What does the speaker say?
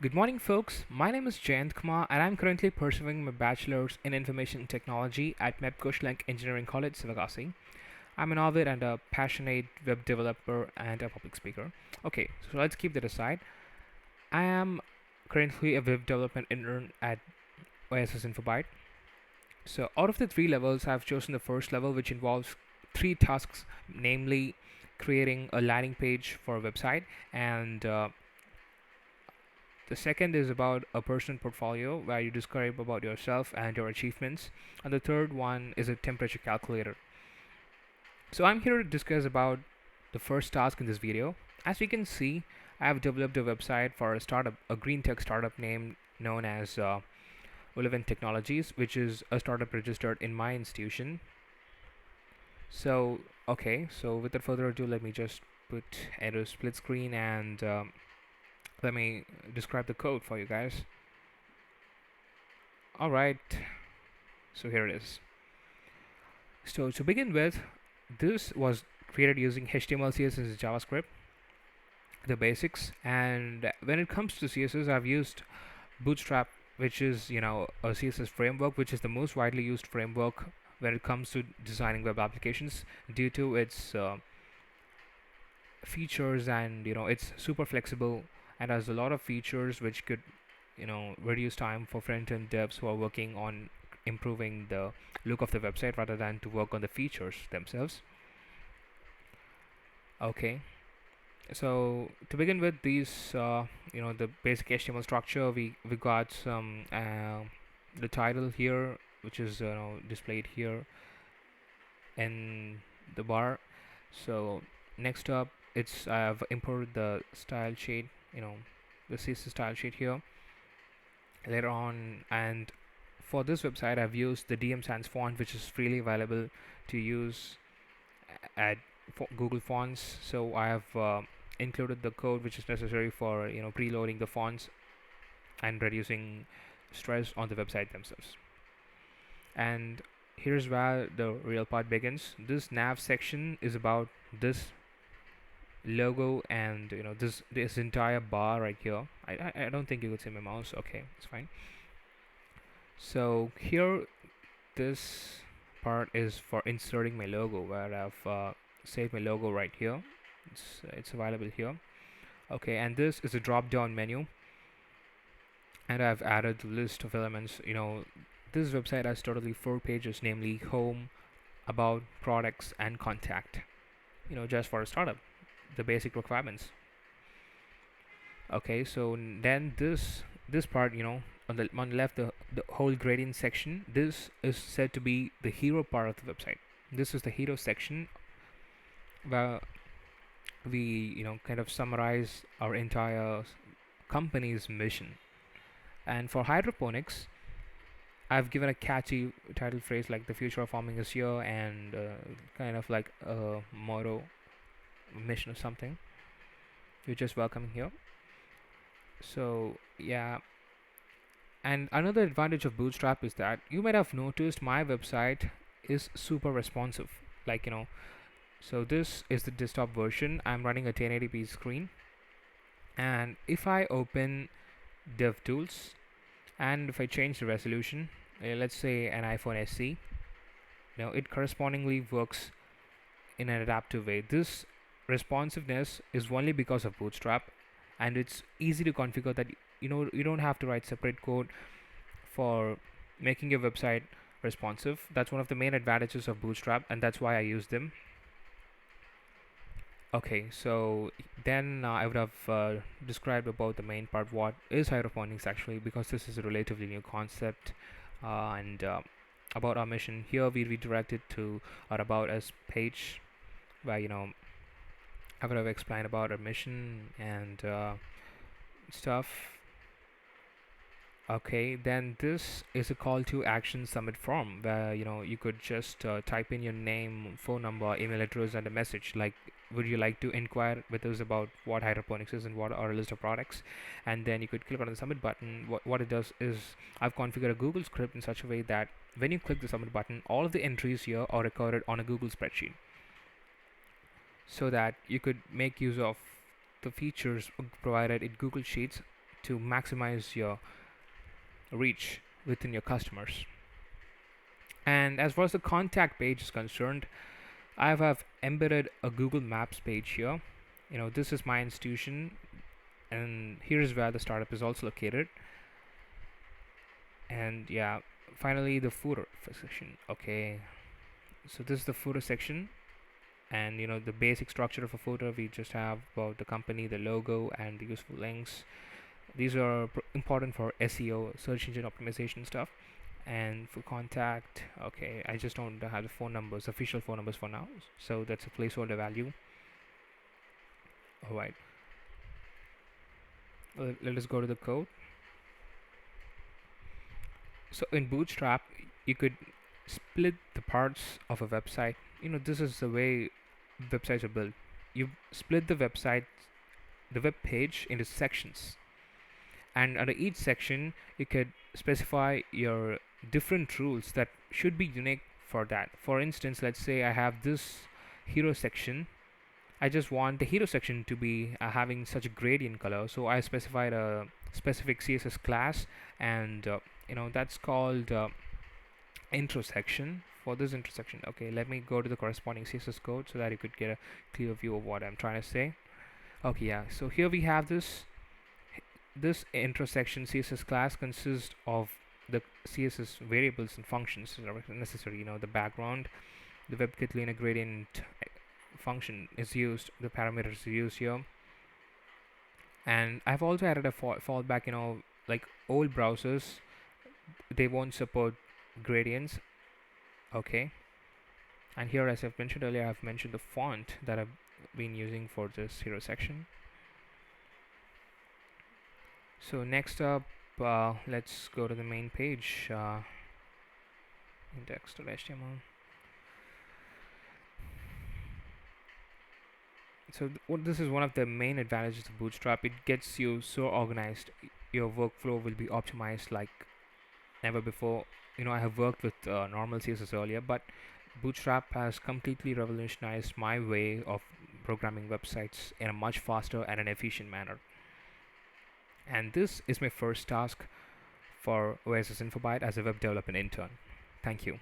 Good morning, folks. My name is Jayanth Kumar, and I'm currently pursuing my bachelor's in information technology at Mepco Schlenk Engineering College, Sivakasi. I'm an avid and a passionate web developer and a public speaker. Okay, so let's keep that aside. I am currently a web development intern at Oasis Infobyte. So, out of the three levels, I've chosen the first level, which involves three tasks, namely creating a landing page for a website and the second is about a personal portfolio where you describe about yourself and your achievements. And the third one is a temperature calculator. So I'm here to discuss about the first task in this video. As we can see, I have developed a website for a startup, a green tech startup name known as Relevant Technologies, which is a startup registered in my institution. So, okay, so without further ado, let me just put into split screen and let me describe the code for you guys. Alright, so here it is. So to begin with, this was created using HTML, CSS, and JavaScript, the basics. And when it comes to CSS, I've used Bootstrap, which is a CSS framework, which is the most widely used framework when it comes to designing web applications due to its features, and it's super flexible and has a lot of features which could reduce time for front-end devs who are working on improving the look of the website rather than to work on the features themselves. Okay, so to begin with, these the basic HTML structure, we got some the title here, which is displayed here in the bar. So next up, I've imported the style sheet, the CSS style sheet here later on. And for this website, I've used the DM Sans font, which is freely available to use at Google Fonts. So I have included the code which is necessary for preloading the fonts and reducing stress on the website themselves. And here's where the real part begins. This nav section is about this logo and this entire bar right here. I don't think you could see my mouse. Okay, it's fine. So here, this part is for inserting my logo, where I've saved my logo right here. It's available here. Okay, and this is a drop down menu, and I've added the list of elements. This website has totally 4 pages, namely home, about, products, and contact. Just for a startup, the basic requirements. Okay, so then this part, on the left, the whole gradient section, this is said to be the hero part of the website. This is the hero section where we kind of summarize our entire company's mission. And for hydroponics, I've given a catchy title phrase like the future of farming is here, and kind of like a motto, mission or something, which is welcoming here. So yeah. And another advantage of Bootstrap is that you might have noticed my website is super responsive. Like, so this is the desktop version. I'm running a 1080p screen. And if I open DevTools and if I change the resolution, let's say an iPhone SE, it correspondingly works in an adaptive way. This responsiveness is only because of Bootstrap, and it's easy to configure that you don't have to write separate code for making your website responsive. That's one of the main advantages of Bootstrap, and that's why I use them. Okay, so then I would have described about the main part, what is hydroponics actually, because this is a relatively new concept. And about our mission here, we redirected to our About Us page, where I would have explained about our mission and stuff. Okay, then this is a call to action submit form, where you could just type in your name, phone number, email address, and a message like, would you like to inquire with us about what hydroponics is and what are a list of products. And then you could click on the submit button. What it does is, I've configured a Google script in such a way that when you click the submit button, all of the entries here are recorded on a Google spreadsheet, so that you could make use of the features provided in Google Sheets to maximize your reach within your customers. And as far as the contact page is concerned, I have embedded a Google Maps page here. This is my institution, and here's where the startup is also located. And yeah, finally the footer section. Okay, so this is the footer section, and the basic structure of a footer, we just have about the company, the logo, and the useful links. These are important for SEO, search engine optimization stuff. And for contact, okay, I just don't have the phone numbers, official phone numbers for now, so that's a placeholder value. All right, let us go to the code. So in Bootstrap, you could split the parts of a website. This is the way websites are built. You split the web page into sections, and under each section you could specify your different rules that should be unique for that. For instance, let's say I have this hero section. I just want the hero section to be having such a gradient color, so I specified a specific CSS class, and that's called intro section. For this intersection, okay, let me go to the corresponding CSS code so that you could get a clear view of what I'm trying to say. Okay, yeah, so here we have this intersection CSS class consists of the CSS variables and functions that are necessary. The background, the WebKit linear gradient function is used, the parameters are used here, and I've also added a fallback. Like old browsers, they won't support gradients. Okay, and here, as I've mentioned earlier, I've mentioned the font that I've been using for this hero section. So next up, let's go to the main page, index.html. So this is one of the main advantages of Bootstrap. It gets you so organized. Your workflow will be optimized like never before. I have worked with normal CSS earlier, but Bootstrap has completely revolutionized my way of programming websites in a much faster and an efficient manner. And this is my first task for Oasis Infobyte as a web development intern. Thank you.